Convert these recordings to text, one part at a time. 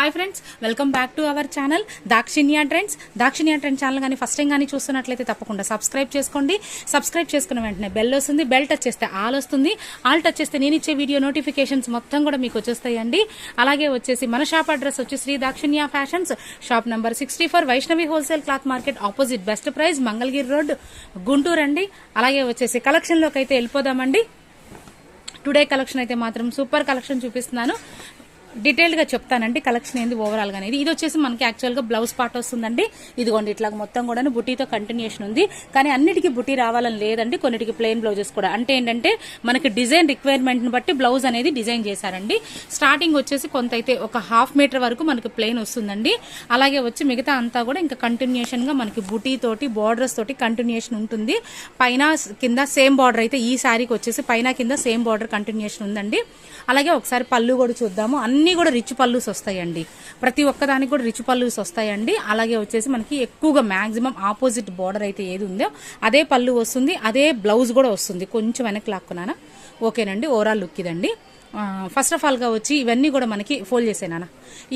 Hi friends, welcome back to our channel Dakshinya trends. Dakshinya trends channel కానీ first time కానీ చూస్తున్నట్లయితే తప్పకుండా సబ్స్క్రైబ్ చేసుకోండి. సబ్స్క్రైబ్ చేసుకున్న వెంటనే బెల్ వస్తుంది, బెల్ టచ్ చేస్తే ఆల్ వస్తుంది, ఆల్ టచ్ చేస్తే నేను ఇచ్చే వీడియో నోటిఫికేషన్స్ మొత్తం కూడా మీకు వచ్చేస్తాయండి. అలాగే వచ్చేసి మన షాప్ అడ్రస్ వచ్చి Shri Dakshinya fashions, shop number 64, Vaishnavi wholesale cloth market opposite, best price, Mangalagiri road, Guntur అండి. అలాగే వచ్చేసి కలెక్షన్ లోకి అయితే వెళ్ళిపోదామండి. టుడే కలెక్షన్ అయితే మాత్రం సూపర్ కలెక్షన్ చూపిస్తున్నాను. డీటెయిల్ గా చెప్తానండి కలెక్షన్ ఏంది ఓవరాల్ గా అనేది. ఇది వచ్చేసి మనకి యాక్చువల్ గా బ్లౌజ్ పార్ట్ వస్తుందండి. ఇదిగోండి ఇట్లా మొత్తం కూడా బుటీతో కంటిన్యూషన్ ఉంది. కానీ అన్నిటికీ బుటీ రావాలని లేదండి, కొన్నిటికి ప్లెయిన్ బ్లౌజెస్ కూడా. అంటే ఏంటంటే మనకి డిజైన్ రిక్వైర్మెంట్ ని బట్టి బ్లౌజ్ అనేది డిజైన్ చేశారండి. స్టార్టింగ్ వచ్చేసి కొంత అయితే ఒక హాఫ్ మీటర్ వరకు మనకి ప్లెయిన్ వస్తుందండి. అలాగే వచ్చి మిగతా అంతా కూడా ఇంకా కంటిన్యూషన్ గా మనకి బుటీ తోటి బోర్డర్స్ తోటి కంటిన్యూషన్ ఉంటుంది. పైన కింద సేమ్ బార్డర్ అయితే ఈ శారీకి వచ్చేసి పైన కింద సేమ్ బార్డర్ కంటిన్యూషన్ ఉందండి. అలాగే ఒకసారి పళ్ళు కూడా చూద్దాము. అన్ని కూడా రిచ్ పళ్ళుస్ వస్తాయండి, ప్రతి ఒక్కదానికి కూడా రిచ్ పళ్ళుస్ వస్తాయండి. అలాగే వచ్చేసి మనకి ఎక్కువగా మాక్సిమం ఆపోజిట్ బార్డర్ అయితే ఏది ఉందో అదే పళ్ళు వస్తుంది, అదే బ్లౌజ్ కూడా వస్తుంది. కొంచెం వెనక్కి లాక్కున్నానా, ఓకేనండి. ఓవరాల్ లుక్ ఇదండి. ఫస్ట్ ఆఫ్ ఆల్ గా వచ్చి ఇవన్నీ కూడా మనకి ఫోల్డ్ చేసేనా,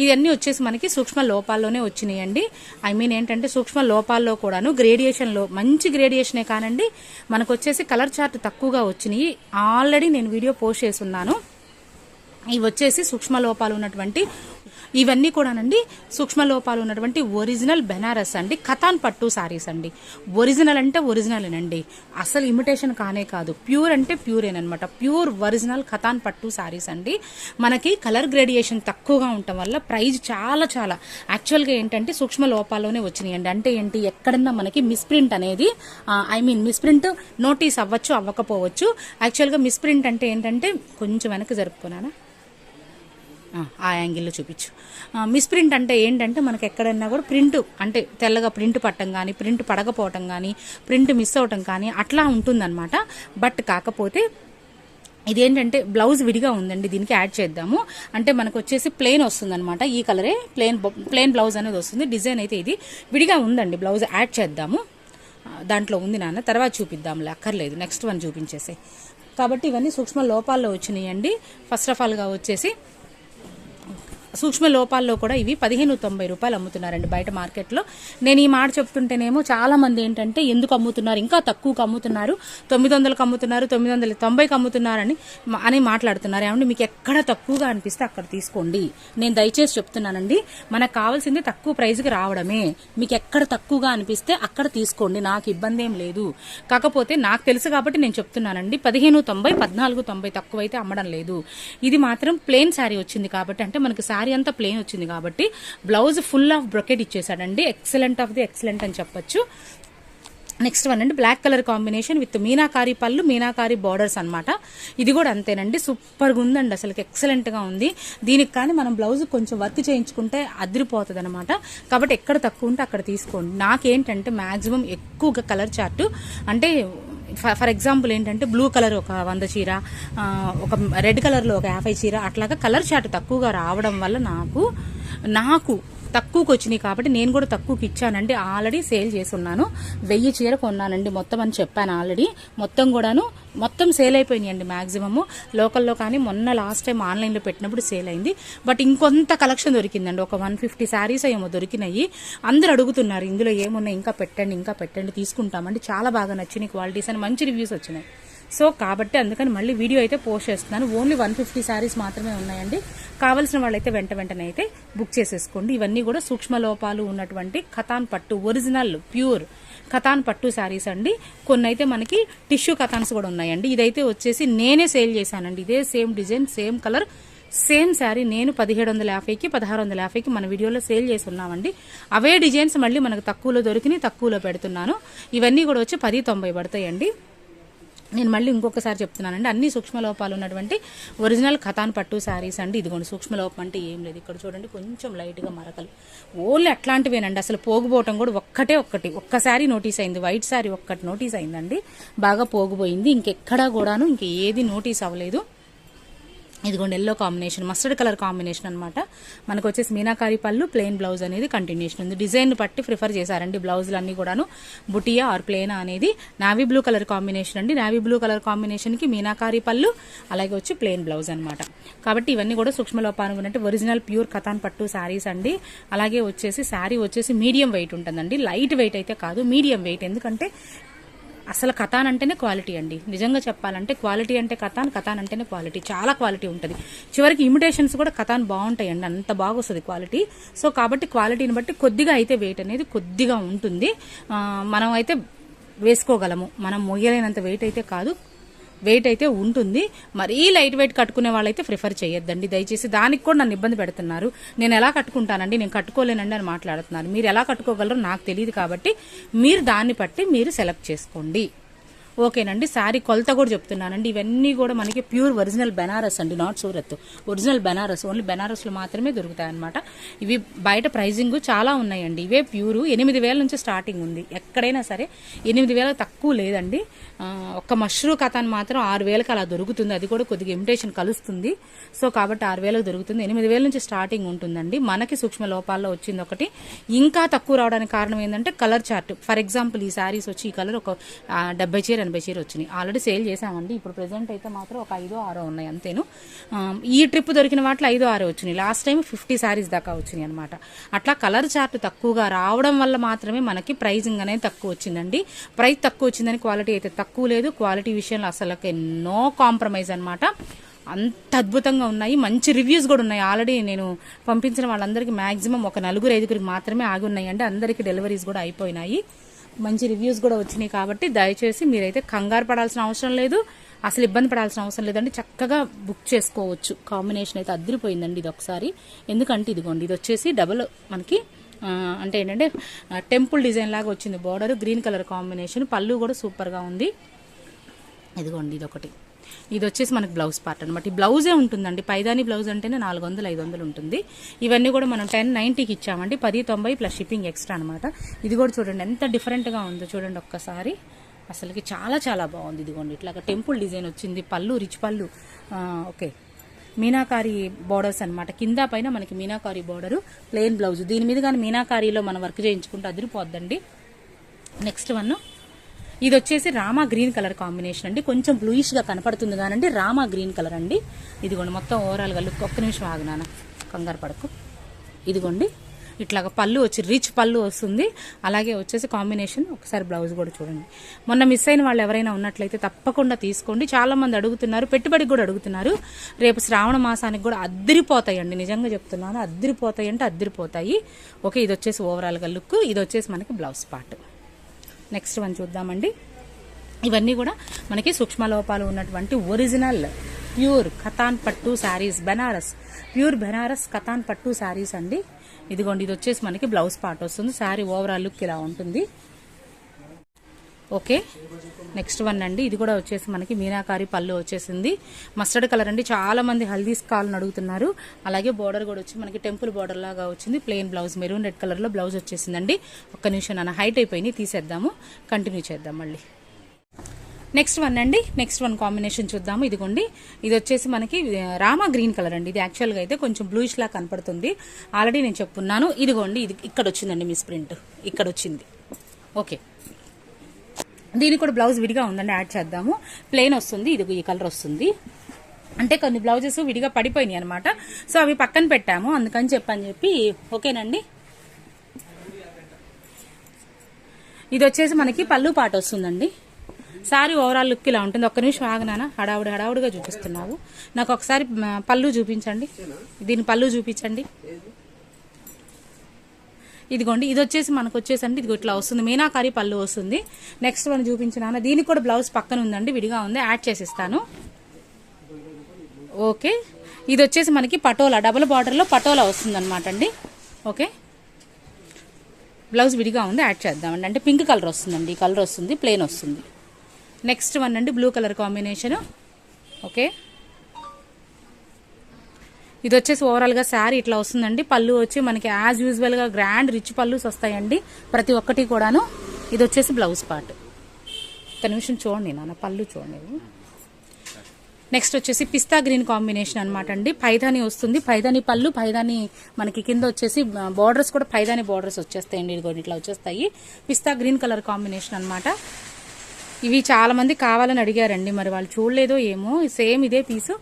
ఇవన్నీ వచ్చేసి మనకి సూక్ష్మ లోపాల్లోనే వచ్చినాయండి. ఐ మీన్ ఏంటంటే సూక్ష్మ లోపాల్లో కూడాను గ్రేడియేషన్ లో మంచి గ్రేడియేషనే కానండి, మనకు వచ్చేసి కలర్ చార్ట్ తక్కువగా వచ్చినాయి. ఆల్రెడీ నేను వీడియో పోస్ట్ చేసి ఉన్నాను. ఇవి వచ్చేసి సూక్ష్మ లోపాలు ఉన్నటువంటి ఇవన్నీ కూడానండి సూక్ష్మ లోపాలు ఉన్నటువంటి ఒరిజినల్ బెనారస్ అండి, కథాన్ పట్టు సారీస్ అండి. ఒరిజినల్ అంటే ఒరిజినలేనండి, అసలు ఇమిటేషన్ కానే కాదు, ప్యూర్ అంటే ప్యూరేనమాట. ప్యూర్ ఒరిజినల్ కథాన్ పట్టు సారీస్ అండి. మనకి కలర్ గ్రేడియేషన్ తక్కువగా ఉండటం వల్ల ప్రైజ్ చాలా చాలా యాక్చువల్గా ఏంటంటే సూక్ష్మ లోపాల్లోనే వచ్చినాయండి. అంటే ఏంటి, ఎక్కడన్నా మనకి మిస్ప్రింట్ అనేది మిస్ప్రింట్ నోటీస్ అవ్వచ్చు అవ్వకపోవచ్చు. యాక్చువల్గా మిస్ప్రింట్ అంటే ఏంటంటే కొంచెం వెనక్కి జరుపుకున్నానా, ఆ యాంగిల్లో చూపించు. మిస్ప్రింట్ అంటే ఏంటంటే మనకి ఎక్కడన్నా కూడా ప్రింట్ అంటే తెల్లగా ప్రింట్ పట్టడం కానీ, ప్రింట్ పడకపోవటం కానీ, ప్రింట్ మిస్ అవటం కానీ అట్లా ఉంటుందన్నమాట. బట్ కాకపోతే ఇదేంటంటే బ్లౌజ్ విడిగా ఉందండి, దీనికి యాడ్ చేద్దాము. అంటే మనకు వచ్చేసి ప్లెయిన్ వస్తుంది అనమాట. ఈ కలరే ప్లెయిన్ బ్లౌజ్ అనేది వస్తుంది. డిజైన్ అయితే ఇది విడిగా ఉందండి, బ్లౌజ్ యాడ్ చేద్దాము. దాంట్లో ఉంది నాన్న, తర్వాత చూపిద్దాంలే, అక్కర్లేదు, నెక్స్ట్ వన్ చూపించేసే. కాబట్టి ఇవన్నీ సూక్ష్మ లోపాల్లో వచ్చినాయండి. ఫస్ట్ ఆఫ్ ఆల్గా వచ్చేసి సూక్ష్మ లోపాల్లో కూడా ఇవి 1590 రూపాయలు అమ్ముతున్నారండి బయట మార్కెట్లో. నేను ఈ మాట చెప్తుంటేనేమో చాలా మంది ఏంటంటే ఎందుకు అమ్ముతున్నారు, ఇంకా తక్కువకు అమ్ముతున్నారు, 900కి అమ్ముతున్నారు, 990కి అమ్ముతున్నారని మాట్లాడుతున్నారు. ఏమంటే మీకు ఎక్కడ తక్కువగా అనిపిస్తే అక్కడ తీసుకోండి. నేను దయచేసి చెప్తున్నానండి, మనకు కావాల్సింది తక్కువ ప్రైజ్కి రావడమే. మీకు ఎక్కడ తక్కువగా అనిపిస్తే అక్కడ తీసుకోండి, నాకు ఇబ్బంది ఏం లేదు. కాకపోతే నాకు తెలుసు కాబట్టి నేను చెప్తున్నానండి, 1590, 1490 తక్కువైతే అమ్మడం లేదు. ఇది మాత్రం ప్లెయిన్ శారీ వచ్చింది కాబట్టి, అంటే మనకి శారీ అంతా ప్లెయిన్ వచ్చింది కాబట్టి బ్లౌజ్ ఫుల్ ఆఫ్ బ్రొకెట్ ఇచ్చేసాడండి. ఎక్సలెంట్ ఆఫ్ ది ఎక్సలెంట్ అని చెప్పొచ్చు. నెక్స్ట్ వన్ అండి, black colour combination with Meenakari పళ్ళు, మీనాకారి బార్డర్స్ అనమాట. ఇది కూడా అంతేనండి, సూపర్గా ఉందండి, అసలు ఎక్సలెంట్ గా ఉంది. దీనికి కానీ మనం బ్లౌజ్ కొంచెం వర్క్ చేయించుకుంటే అదిరిపోతుంది అనమాట. కాబట్టి ఎక్కడ తక్కువ ఉంటే అక్కడ తీసుకోండి. నాకేంటంటే మాక్సిమం ఎక్కువగా కలర్ చార్ట్ అంటే ఫర్ ఎగ్జాంపుల్ ఏంటంటే బ్లూ కలర్ ఒక 100 చీర, ఒక రెడ్ కలర్లో ఒక 50 చీర, అట్లాగా కలర్ చార్ట్ తక్కువగా రావడం వల్ల నాకు తక్కువకి వచ్చినాయి కాబట్టి నేను కూడా తక్కువకి ఇచ్చానండి. ఆల్రెడీ సేల్ చేసి ఉన్నాను. 1000 చీర కొన్నానండి మొత్తం అని చెప్పాను ఆల్రెడీ. మొత్తం సేల్ అయిపోయినాయండి మ్యాక్సిమము. లోకల్లో కానీ మొన్న లాస్ట్ టైం ఆన్లైన్లో పెట్టినప్పుడు సేల్ అయింది. బట్ ఇంకొంత కలెక్షన్ దొరికిందండి, ఒక 150 శారీస్ ఏమో దొరికినాయి. అందరు అడుగుతున్నారు ఇందులో ఏమున్నాయి, ఇంకా పెట్టండి తీసుకుంటామండి, చాలా బాగా నచ్చినాయి క్వాలిటీస్ అని మంచి రివ్యూస్ వచ్చినాయి. సో కాబట్టి అందుకని మళ్ళీ వీడియో అయితే పోస్ట్ చేస్తున్నాను. ఓన్లీ 150 శారీస్ మాత్రమే ఉన్నాయండి. కావాల్సిన వాళ్ళైతే వెంటనే అయితే బుక్ చేసేసుకోండి. ఇవన్నీ కూడా సూక్ష్మ లోపాలు ఉన్నటువంటి కథాన్ పట్టు ఒరిజినల్ ప్యూర్ కథాన్ పట్టు శారీస్ అండి. కొన్ని అయితే మనకి టిష్యూ కథాన్స్ కూడా ఉన్నాయండి. ఇదైతే వచ్చేసి నేనే సేల్ చేశానండి. ఇదే same design, same colour, same sari నేను 1750కి 1650కి మన వీడియోలో సేల్ చేసి ఉన్నామండి. అవే డిజైన్స్ మళ్ళీ మనకు తక్కువలో దొరికినాయి, తక్కువలో పెడుతున్నాను. ఇవన్నీ కూడా వచ్చి 1090 పడతాయండి. నేను మళ్ళీ ఇంకొకసారి చెప్తున్నానండి, అన్ని సూక్ష్మ లోపాలు ఉన్నటువంటి ఒరిజినల్ కథాన్ పట్టు శారీస్ అండి. ఇదిగోండి, సూక్ష్మ లోపం అంటే ఏం లేదు. ఇక్కడ చూడండి కొంచెం లైట్గా మరకలు, ఓన్లీ అట్లాంటివేనండి. అసలు పోగుపోవటం కూడా ఒక్క శారీ నోటీస్ అయింది, వైట్ శారీ ఒక్కటి నోటీస్ అయిందండి, బాగా పోగుపోయింది. ఇంకెక్కడా కూడాను ఏది నోటీస్ అవ్వలేదు. ఇదిగోండి yellow combination, mustard colour combination అనమాట. మనకు వచ్చేసి మీనాకారి పళ్ళు, ప్లెయిన్ బ్లౌజ్ అనేది కంటిన్యూషన్ ఉంది. డిజైన్ బట్టి ప్రిఫర్ చేశారండి బ్లౌజులు అన్ని కూడాను, బుటియా ఆర్ ప్లెయినా అనేది. నావీ బ్లూ కలర్ కాంబినేషన్ అండి. నావీ బ్లూ కలర్ కాంబినేషన్ కి మీనాకారి పళ్ళు, అలాగే వచ్చి ప్లెయిన్ బ్లౌజ్ అనమాట. కాబట్టి ఇవన్నీ కూడా సూక్ష్మ లోపాలు ఉన్నట్టు ఒరిజినల్ ప్యూర్ కథాన్ పట్టు శారీస్ అండి. అలాగే వచ్చేసి శారీ వచ్చేసి మీడియం వెయిట్ ఉంటుందండి, లైట్ వెయిట్ అయితే కాదు, మీడియం వెయిట్. ఎందుకంటే అసలు కథాన్ అంటేనే క్వాలిటీ అండి. నిజంగా చెప్పాలంటే క్వాలిటీ అంటే కథాన్ అంటేనే క్వాలిటీ, చాలా క్వాలిటీ ఉంటుంది. చివరికి ఇమిటేషన్స్ కూడా కథాన్ బాగుంటాయండి, అంత బాగా వస్తుంది క్వాలిటీ. సో కాబట్టి క్వాలిటీని బట్టి కొద్దిగా అయితే వెయిట్ అనేది కొద్దిగా ఉంటుంది. మనం అయితే వేసుకోగలము, మనం మొయ్యలేనంత వెయిట్ అయితే కాదు, వెయిట్ అయితే ఉంటుంది. మరీ లైట్ వెయిట్ కట్టుకునే వాళ్ళైతే ప్రిఫర్ చేయొద్దండి దయచేసి. దానికి కూడా నన్ను ఇబ్బంది పెడుతున్నారు. నేను ఎలా కట్టుకుంటానండి, నేను కట్టుకోలేనండి అని మాట్లాడుతున్నారు. మీరు ఎలా కట్టుకోగలరో నాకు తెలియదు, కాబట్టి మీరు దాన్ని బట్టి మీరు సెలెక్ట్ చేసుకోండి. ఓకేనండి. శారీ కొలత కూడా చెప్తున్నానండి. ఇవన్నీ కూడా మనకి ప్యూర్ ఒరిజినల్ బెనారస్ అండి, not Surat, original Banaras. Only బెనారస్లో మాత్రమే దొరుకుతాయి అనమాట. ఇవి బయట ప్రైజింగ్ చాలా ఉన్నాయండి. ఇవే ప్యూర్ 8,000 నుంచి స్టార్టింగ్ ఉంది. ఎక్కడైనా సరే 8,000 తక్కువ లేదండి. ఒక్క మష్రూ కథాన్ మాత్రం 6,000కి అలా దొరుకుతుంది. అది కూడా కొద్దిగా ఇమిటేషన్ కలుస్తుంది. సో కాబట్టి 6,000కి దొరుకుతుంది. 8,000 నుంచి స్టార్టింగ్ ఉంటుందండి. మనకి సూక్ష్మ లోపాల్లో వచ్చింది ఒకటి. ఇంకా తక్కువ రావడానికి కారణం ఏంటంటే కలర్ చార్ట్. ఫర్ ఎగ్జాంపుల్ ఈ శారీస్ వచ్చి ఈ కలర్ ఒక 70 చీర 80 చీర వచ్చినాయి. ఆల్రెడీ సేల్ చేసామండి. ఇప్పుడు ప్రెసెంట్ అయితే మాత్రం ఒక 5-6 ఉన్నాయి అంతేను. ఈ ట్రిప్ దొరికిన వాటిలో 5-6 వచ్చినాయి. లాస్ట్ టైం 50 శారీస్ దాకా వచ్చినాయి అనమాట. అట్లా కలర్ చార్ట్ తక్కువగా రావడం వల్ల మాత్రమే మనకి ప్రైజింగ్ అనేది తక్కువ వచ్చిందండి. ప్రైస్ తక్కువ వచ్చిందని క్వాలిటీ అయితే తక్కువ లేదు. క్వాలిటీ విషయంలో అసలు నో కాంప్రమైజ్ అనమాట. అంత అద్భుతంగా ఉన్నాయి. మంచి రివ్యూస్ కూడా ఉన్నాయి. ఆల్రెడీ నేను పంపించిన వాళ్ళందరికీ మాక్సిమం ఒక 4-5 మాత్రమే ఆగి ఉన్నాయండి. అందరికీ డెలివరీస్ కూడా అయిపోయినాయి. మంచి రివ్యూస్ కూడా వచ్చినాయి. కాబట్టి దయచేసి మీరైతే కంగారు పడాల్సిన అవసరం లేదు, అసలు ఇబ్బంది పడాల్సిన అవసరం లేదండి. చక్కగా బుక్ చేసుకోవచ్చు. కాంబినేషన్ అయితే అదిరిపోయిందండి ఇది ఒకసారి. ఎందుకంటే ఇదిగోండి, ఇది వచ్చేసి డబుల్ మనకి అంటే ఏంటంటే టెంపుల్ డిజైన్ లాగా వచ్చింది. బార్డర్ గ్రీన్ కలర్ కాంబినేషన్, పళ్ళు కూడా సూపర్గా ఉంది. ఇదిగోండి ఇదొకటి. ఇది వచ్చేసి మనకి బ్లౌజ్ పార్ట్ అనమాట. ఈ బ్లౌజే ఉంటుందండి. పైదాని బ్లౌజ్ అంటేనే 400-500 ఉంటుంది. ఇవన్నీ కూడా మనం 1090కి ఇచ్చామండి. 1090 ప్లస్ షిప్పింగ్ ఎక్స్ట్రా అనమాట. ఇది కూడా చూడండి ఎంత డిఫరెంట్గా ఉందో చూడండి ఒక్కసారి. అసలుకి చాలా చాలా బాగుంది. ఇదిగోండి ఇట్లాగా టెంపుల్ డిజైన్ వచ్చింది. పళ్ళు రిచ్ పళ్ళు. ఓకే, మీనాకారి బోర్డర్స్ అనమాట. కింద పైన మనకి మీనాకారి బోర్డరు, ప్లెయిన్ బ్లౌజ్. దీని మీద కానీ మీనాకారిలో మనం వర్క్ చేయించుకుంటే అదిరిపోద్దండి. నెక్స్ట్ వన్, ఇది వచ్చేసి రామా గ్రీన్ కలర్ కాంబినేషన్ అండి. కొంచెం బ్లూయిష్ గా కనపడుతుంది కానండి రామా గ్రీన్ కలర్ అండి. ఇదిగోండి మొత్తం ఓవరాల్ గా లుక్. ఒక్క నిమిషం ఆగినాన, కంగారు పడకు. ఇదిగోండి ఇట్లాగా పళ్ళు వచ్చి రిచ్ పళ్ళు వస్తుంది. అలాగే వచ్చేసి కాంబినేషన్. ఒకసారి బ్లౌజ్ కూడా చూడండి. మొన్న మిస్ అయిన వాళ్ళు ఎవరైనా ఉన్నట్లయితే తప్పకుండా తీసుకోండి. చాలా మంది అడుగుతున్నారు, పెట్టుబడికి కూడా అడుగుతున్నారు. రేపు శ్రావణ మాసానికి కూడా అద్దరిపోతాయండి, నిజంగా చెప్తున్నాను. అద్దరిపోతాయి అంటే అద్దరిపోతాయి. ఓకే, ఇది వచ్చేసి ఓవరాల్ గా లుక్. ఇది వచ్చేసి మనకి బ్లౌజ్ పార్ట్. నెక్స్ట్ వన్ చూద్దామండి. ఇవన్నీ కూడా మనకి సూక్ష్మ లోపాలు ఉన్నటువంటి ఒరిజినల్ ప్యూర్ కథాన్ పట్టు శారీస్, బెనారస్ ప్యూర్ బెనారస్ కథాన్ పట్టు శారీస్ అండి. ఇదిగోండి, ఇది వచ్చేసి మనకి బ్లౌజ్ పార్ట్ వస్తుంది. శారీ ఓవరాల్ లుక్ ఇలా ఉంటుంది. ఓకే, నెక్స్ట్ వన్ అండి. ఇది కూడా వచ్చేసి మనకి మీనాకారి పళ్ళు వచ్చేసింది. మస్టర్డ్ కలర్ అండి. చాలా మంది హల్దీస్ కావాలని అడుగుతున్నారు. అలాగే బోర్డర్ కూడా వచ్చి మనకి టెంపుల్ బోర్డర్ లాగా వచ్చింది. Plain blouse, maroon red colour లో బ్లౌజ్ వచ్చేసిందండి. ఒక్క నిమిషం నాన్న, హైట్ అయిపోయింది, తీసేద్దాము, కంటిన్యూ చేద్దాం మళ్ళీ. నెక్స్ట్ వన్ అండి. నెక్స్ట్ వన్ కాంబినేషన్ చూద్దాము. ఇదిగోండి, ఇది వచ్చేసి మనకి రామా గ్రీన్ కలర్ అండి. ఇది యాక్చువల్గా అయితే కొంచెం బ్లూయిష్ లా కనపడుతుంది. ఆల్రెడీ నేను చెప్పున్నాను. ఇదిగోండి, ఇది ఇక్కడ వచ్చిందండి మిస్ ప్రింట్, ఇక్కడ వచ్చింది. ఓకే, దీనికి కూడా బ్లౌజ్ విడిగా ఉందండి, యాడ్ చేద్దాము. ప్లెయిన్ వస్తుంది. ఇది ఈ కలర్ వస్తుంది. అంటే కొన్ని బ్లౌజెస్ విడిగా పడిపోయినాయి అనమాట. సో అవి పక్కన పెట్టాము, అందుకని చెప్పి. ఓకేనండి, ఇది వచ్చేసి మనకి పళ్ళు పాట వస్తుందండి. సారీ ఓవరాల్ లుక్ ఇలా ఉంటుంది. ఒక్క నిమిషం ఆగనానా, హడావుడిగా చూపిస్తున్నావు. నాకు ఒకసారి పళ్ళు చూపించండి, దీని పళ్ళు చూపించండి. ఇదిగోండి, ఇది వచ్చేసి మనకు వచ్చేసండి ఇది ఇట్లా వస్తుంది. మీనాకారి పళ్ళు వస్తుంది. నెక్స్ట్ వన్ చూపించినాను. దీనికి కూడా బ్లౌజ్ పక్కన ఉందండి, విడిగా ఉంది, యాడ్ చేసిస్తాను. ఓకే, ఇది వచ్చేసి మనకి పటోలా, డబుల్ బార్డర్ లో పటోలా వస్తుంది అనమాట అండి. ఓకే, బ్లౌజ్ విడిగా ఉంది, యాడ్ చేద్దామండి. అంటే పింక్ కలర్ వస్తుందండి, ఈ కలర్ వస్తుంది, ప్లెయిన్ వస్తుంది. నెక్స్ట్ వన్ అండి, బ్లూ కలర్ కాంబినేషన్. ఓకే, ఇది వచ్చేసి ఓవరాల్ గా శారీ ఇట్లా వస్తుందండి. పళ్ళు వచ్చి మనకి యాజ్ యూజువల్ గా గ్రాండ్ రిచ్ పళ్ళుస్ వస్తాయండి ప్రతి ఒక్కటి కూడాను. ఇది వచ్చేసి బ్లౌజ్ పార్ట్. ఒక నిమిషం చూడండి నాన్న, పళ్ళు చూడండి. నెక్స్ట్ వచ్చేసి పిస్తా గ్రీన్ కాంబినేషన్ అనమాట అండి. పైదాని వస్తుంది, పైదాని పళ్ళు, పైదాని మనకి కింద వచ్చేసి బార్డర్స్ కూడా పైదాని బార్డర్స్ వచ్చేస్తాయండి. ఇదిగోండి ఇట్లా వచ్చేస్తాయి. పిస్తా గ్రీన్ కలర్ కాంబినేషన్ అనమాట. ఇవి చాలా మంది కావాలని అడిగారండి, మరి వాళ్ళు చూడలేదో ఏమో. సేమ్ ఇదే పీసు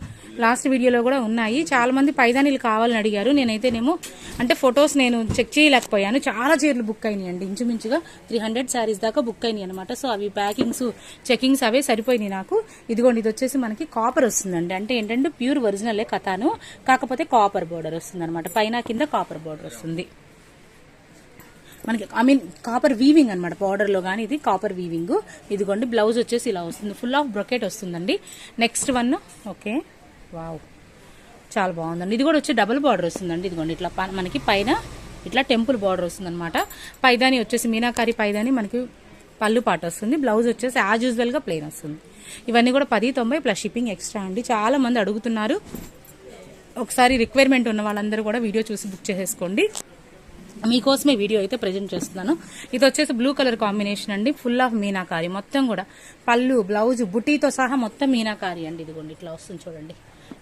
లాస్ట్ వీడియోలో కూడా ఉన్నాయి. చాలా మంది పైదానీలు కావాలని అడిగారు. నేనైతేనేమో అంటే ఫొటోస్ నేను చెక్ చేయలేకపోయాను. చాలా చీరలు బుక్ అయినాయి అండి, ఇంచుమించుగా 300 శారీస్ దాకా బుక్ అయినాయి అనమాట. సో అవి ప్యాకింగ్స్ చెకింగ్స్ అవే సరిపోయినాయి నాకు. ఇదిగోండి ఇది వచ్చేసి మనకి కాపర్ వస్తుందండి. అంటే ఏంటంటే ప్యూర్ ఒరిజినలే కథాను, కాకపోతే కాపర్ బోర్డర్ వస్తుంది అనమాట. పైన కింద కాపర్ బోర్డర్ వస్తుంది మనకి. కాపర్ వీవింగ్ అనమాట బార్డర్ లో గానీ. ఇది కాపర్ వీవింగ్. ఇదిగోండి బ్లౌజ్ వచ్చేసి ఇలా వస్తుంది, ఫుల్ ఆఫ్ బ్రొకెట్ వస్తుందండి. నెక్స్ట్ వన్ ఓకే, వావ్ చాలా బాగుందండి. ఇది కూడా వచ్చి డబుల్ బార్డర్ వస్తుందండి. ఇదిగోండి ఇట్లా మనకి పైన ఇట్లా టెంపుల్ బార్డర్ వస్తుంది అనమాట. పైదాని వచ్చేసి మీనాకారి పైదాని మనకి పళ్ళు పాట వస్తుంది. బ్లౌజ్ వచ్చేసి యాజ్ యూజువల్ గా ప్లెయిన్ వస్తుంది. ఇవన్నీ కూడా 1090 ప్లస్ షిప్పింగ్ ఎక్స్ట్రా అండి. చాలా మంది అడుగుతున్నారు. ఒకసారి రిక్వైర్మెంట్ ఉన్న వాళ్ళందరూ కూడా వీడియో చూసి బుక్ చేసేసుకోండి. మీకోసమే వీడియో అయితే ప్రజెంట్ చేస్తున్నాను. ఇది వచ్చేసి బ్లూ కలర్ కాంబినేషన్ అండి. ఫుల్ ఆఫ్ మీనాకారి, మొత్తం కూడా పళ్ళు బ్లౌజ్ బుటీతో సహా మొత్తం మీనాకారి అండి. ఇదిగోండి ఇట్లా వస్తుంది చూడండి,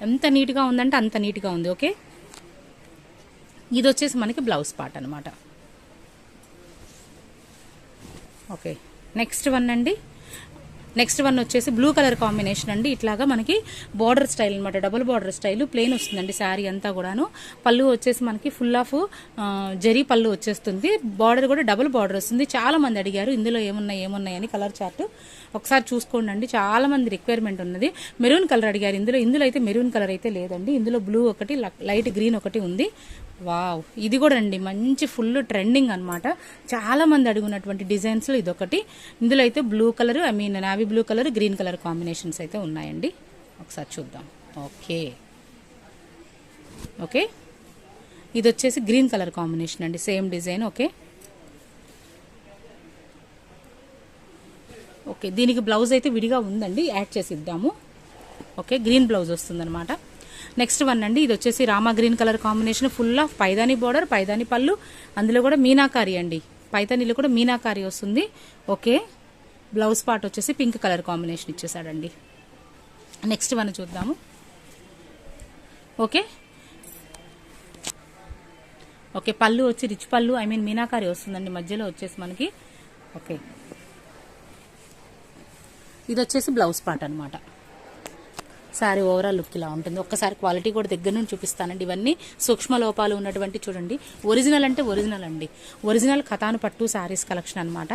ఎంత నీట్ గా ఉందంటే అంత నీట్ గా ఉంది. ఓకే, ఇది వచ్చేసి మనకి బ్లౌజ్ పార్ట్ అనమాట. ఓకే, నెక్స్ట్ వన్ అండి. నెక్స్ట్ వన్ వచ్చేసి బ్లూ కలర్ కాంబినేషన్ అండి. ఇట్లాగా మనకి బార్డర్ స్టైల్ అనమాట, డబుల్ బార్డర్ స్టైల్ ప్లెయిన్ వస్తుందండి శారీ అంతా కూడాను. పళ్ళు వచ్చేసి మనకి ఫుల్ ఆఫ్ జరీ పళ్ళు వచ్చేస్తుంది. బార్డర్ కూడా డబుల్ బార్డర్ వస్తుంది. చాలా మంది అడిగారు ఇందులో ఏమున్నాయి అని కలర్ చార్ట్ ఒకసారి చూసుకోండి. చాలా మంది రిక్వైర్మెంట్ ఉన్నది. మెరూన్ కలర్ అడిగారు. ఇందులో అయితే మెరూన్ కలర్ అయితే లేదండి. ఇందులో బ్లూ ఒకటి, లైట్ గ్రీన్ ఒకటి ఉంది. వావ్, ఇది కూడా అండి మంచి ఫుల్ ట్రెండింగ్ అనమాట. చాలా మంది అడుగున్నటువంటి డిజైన్స్ లో ఇదొకటి. ఇందులో అయితే blue colour, navy blue colour, green colour combinations అయితే ఉన్నాయండి. ఒకసారి చూద్దాం. ఓకే ఓకే, ఇది వచ్చేసి గ్రీన్ కలర్ కాంబినేషన్ అండి, సేమ్ డిజైన్. ఓకే ఓకే, దీనికి బ్లౌజ్ అయితే విడిగా ఉందండి, యాడ్ చేసి ఇద్దాము. ఓకే, గ్రీన్ బ్లౌజ్ వస్తుంది అనమాట. నెక్స్ట్ వన్ అండి. ఇది వచ్చేసి Rama green colour combination, full of Paithani border, Paithani పళ్ళు, అందులో కూడా మీనాకారి అండి. పైతానీలో కూడా మీనాకారి వస్తుంది. ఓకే, బ్లౌజ్ పార్ట్ వచ్చేసి పింక్ కలర్ కాంబినేషన్ ఇచ్చేసాడండి. నెక్స్ట్ వన్ చూద్దాము. ఓకే ఓకే, పళ్ళు వచ్చి రిచ్ పళ్ళు, మీనాకారి వస్తుందండి మధ్యలో వచ్చేసి మనకి. ఓకే, ఇది వచ్చేసి బ్లౌజ్ పార్ట్ అనమాట. శారీ ఓవరాల్ లుక్ ఇలా ఉంటుంది. ఒక్కసారి క్వాలిటీ కూడా దగ్గర నుంచి చూపిస్తానండి. ఇవన్నీ సూక్ష్మ లోపాలు ఉన్నటువంటి చూడండి. ఒరిజినల్ అంటే ఒరిజినల్ అండి, ఒరిజినల్ కథాను పట్టు శారీస్ కలెక్షన్ అనమాట.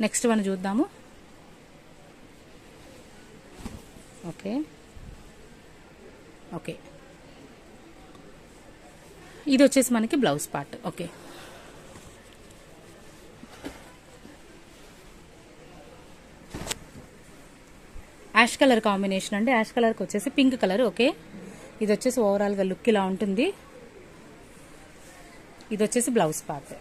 నెక్స్ట్ వన్ చూద్దాము. ఓకే ఓకే, ఇది వచ్చేసి మనకి blouse part. Okay, ash colour combination అండి. యాష్ కలర్కి వచ్చేసి పింక్ కలర్. ఓకే, ఇది వచ్చేసి ఓవరాల్గా లుక్ ఇలా ఉంటుంది. ఇది వచ్చేసి బ్లౌజ్ పార్ట్.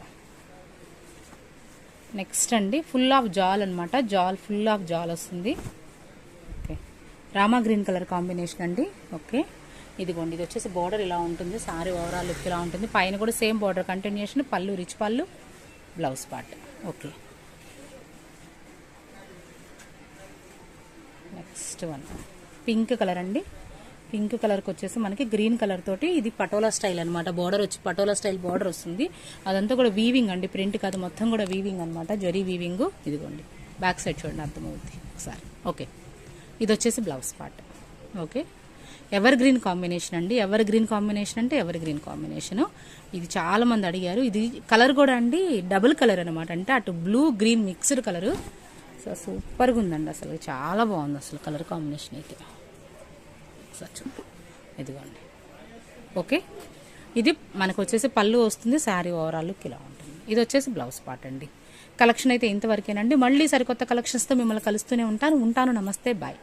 నెక్స్ట్ అండి, ఫుల్ ఆఫ్ జాల్ అనమాట. జాల్, ఫుల్ ఆఫ్ జాల్ వస్తుంది. Okay, Rama green colour combination అండి. ఓకే, ఇదిగోండి ఇది వచ్చేసి బార్డర్ ఇలా ఉంటుంది. సారీ ఓవరాల్ లుక్ ఇలా ఉంటుంది. పైన కూడా సేమ్ బార్డర్ కంటిన్యూషన్, పళ్ళు రిచ్ పళ్ళు, blouse part. Okay, next one pink colour అండి. పింక్ కలర్కి వచ్చేసి మనకి గ్రీన్ కలర్ తోటి ఇది పటోలా స్టైల్ అనమాట. బార్డర్ వచ్చి పటోలా స్టైల్ బార్డర్ వస్తుంది. అదంతా కూడా వీవింగ్ అండి, ప్రింట్ కాదు, మొత్తం కూడా వీవింగ్ అనమాట, జరీ వీవింగ్. ఇదిగోండి బ్యాక్ సైడ్ చూడండి, అర్థమవుతుంది ఒకసారి. ఓకే, ఇది వచ్చేసి blouse part. Okay, ever green combination అండి. ఎవర్ గ్రీన్ కాంబినేషన్ అంటే ఎవర్ గ్రీన్ కాంబినేషన్. ఇది చాలా మంది అడిగారు. ఇది కలర్ కూడా అండి డబుల్ కలర్ అనమాట, అంటే అటు blue green mixed colour. So సూపర్గా ఉందండి, అసలు చాలా బాగుంది అసలు కలర్ కాంబినేషన్ అయితే. ఇదిగోండి. ఓకే, ఇది మనకు వచ్చేసి పళ్ళు వస్తుంది. శారీ ఓవరాల్ లుక్ ఇలా ఉంటుంది. ఇది వచ్చేసి బ్లౌజ్ పార్ట్ అండి. కలెక్షన్ అయితే ఇంతవరకేనండి. మళ్ళీ సరికొత్త కలెక్షన్స్తో మిమ్మల్ని కలుస్తూనే ఉంటాను. నమస్తే, బాయ్.